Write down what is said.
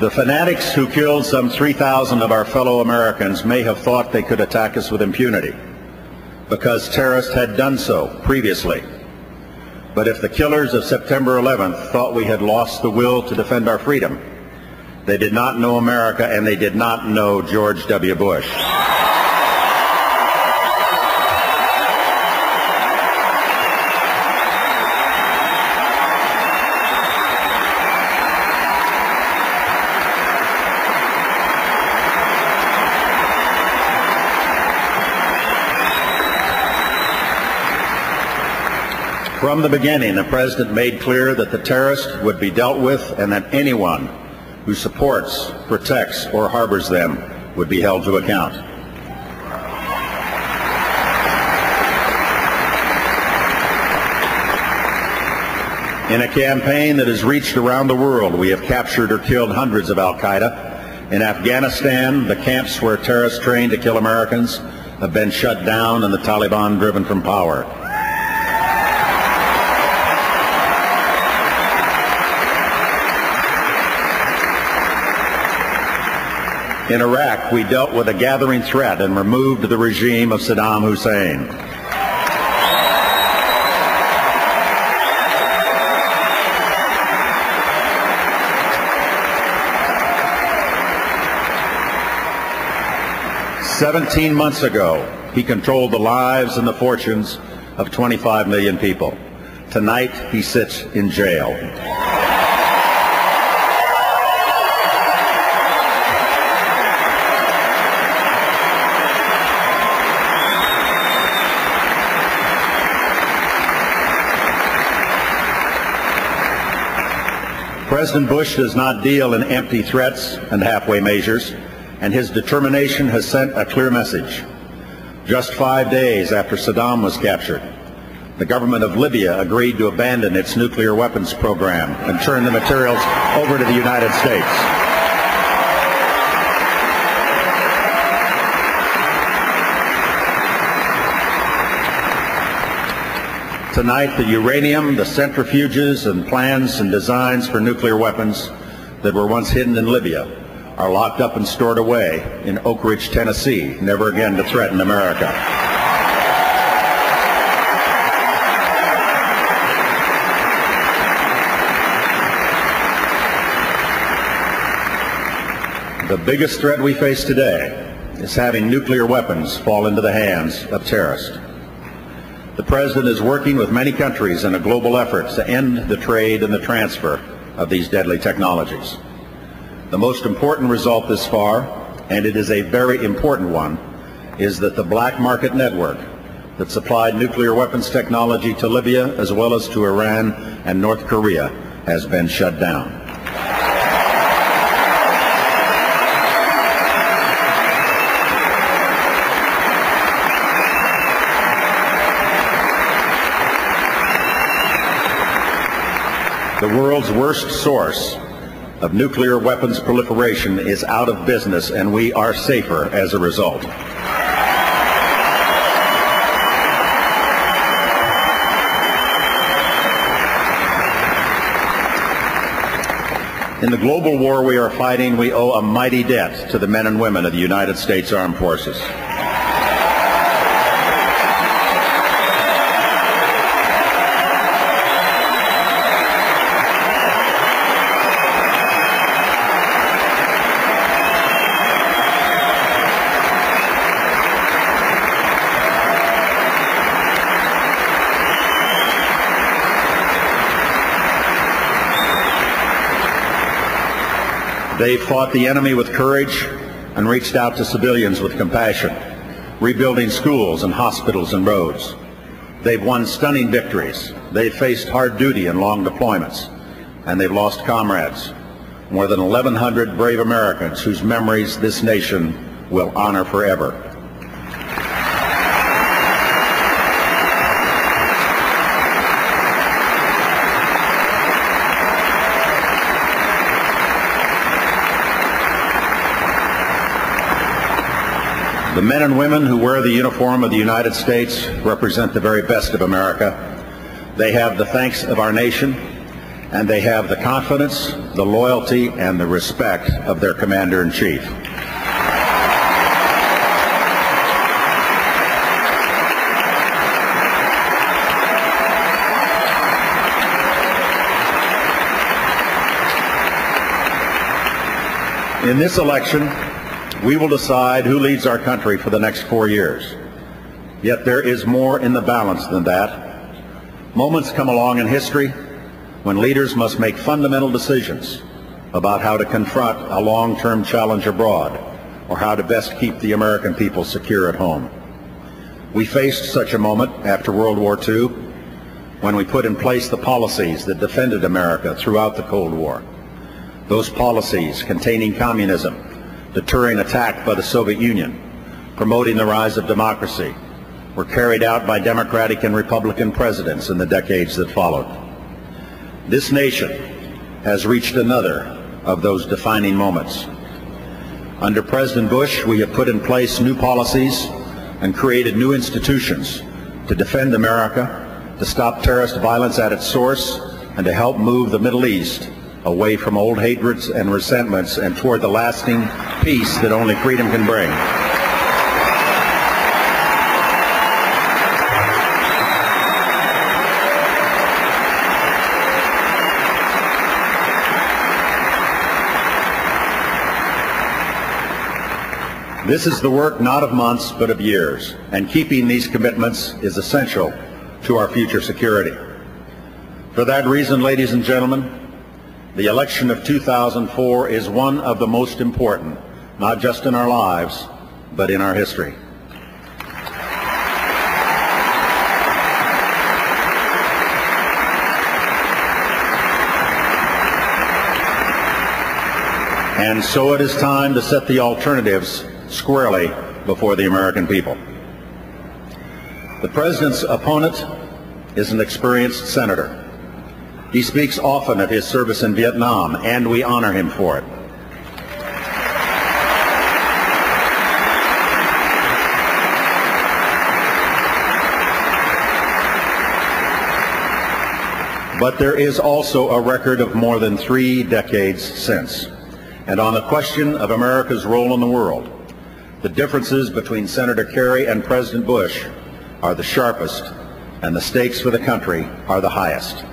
The fanatics who killed some 3,000 of our fellow Americans may have thought they could attack us with impunity because terrorists had done so previously. But if the killers of September 11th thought we had lost the will to defend our freedom, they did not know America and they did not know George W. Bush. From the beginning, the President made clear that the terrorists would be dealt with and that anyone who supports, protects, or harbors them would be held to account. In a campaign that has reached around the world, we have captured or killed hundreds of al-Qaeda. In Afghanistan, the camps where terrorists trained to kill Americans have been shut down and the Taliban driven from power. In Iraq, we dealt with a gathering threat and removed the regime of Saddam Hussein. "17 months ago, he controlled the lives and the fortunes of 25 million people. Tonight, he sits in jail." President Bush does not deal in empty threats and halfway measures, and his determination has sent a clear message. Just 5 days after Saddam was captured, the government of Libya agreed to abandon its nuclear weapons program and turn the materials over to the United States. Tonight, the uranium, the centrifuges, and plans and designs for nuclear weapons that were once hidden in Libya are locked up and stored away in Oak Ridge, Tennessee, never again to threaten America. The biggest threat we face today is having nuclear weapons fall into the hands of terrorists. The President is working with many countries in a global effort to end the trade and the transfer of these deadly technologies. The most important result this far, and it is a very important one, is that the black market network that supplied nuclear weapons technology to Libya as well as to Iran and North Korea has been shut down. The world's worst source of nuclear weapons proliferation is out of business, and we are safer as a result. In the global war we are fighting, we owe a mighty debt to the men and women of the United States Armed Forces. They fought the enemy with courage and reached out to civilians with compassion, rebuilding schools and hospitals and roads. They've won stunning victories. They've faced hard duty and long deployments, and they've lost comrades. More than 1,100 brave Americans whose memories this nation will honor forever. The men and women who wear the uniform of the United States represent the very best of America. They have the thanks of our nation, and they have the confidence, the loyalty, and the respect of their Commander-in-Chief. In this election, we will decide who leads our country for the next 4 years. Yet there is more in the balance than that. Moments come along in history when leaders must make fundamental decisions about how to confront a long-term challenge abroad or how to best keep the American people secure at home. We faced such a moment after World War II when we put in place the policies that defended America throughout the Cold War. Those policies containing communism, deterring attack by the Soviet Union, promoting the rise of democracy, were carried out by Democratic and Republican presidents in the decades that followed. This nation has reached another of those defining moments. Under President Bush, we have put in place new policies and created new institutions to defend America, to stop terrorist violence at its source, and to help move the Middle East away from old hatreds and resentments and toward the lasting peace that only freedom can bring. This is the work not of months but of years, and keeping these commitments is essential to our future security. For that reason, ladies and gentlemen, the election of 2004 is one of the most important, not just in our lives, but in our history. And so it is time to set the alternatives squarely before the American people. The President's opponent is an experienced senator. He speaks often of his service in Vietnam, and we honor him for it. But there is also a record of more than 3 decades since. And on the question of America's role in the world, the differences between Senator Kerry and President Bush are the sharpest, and the stakes for the country are the highest.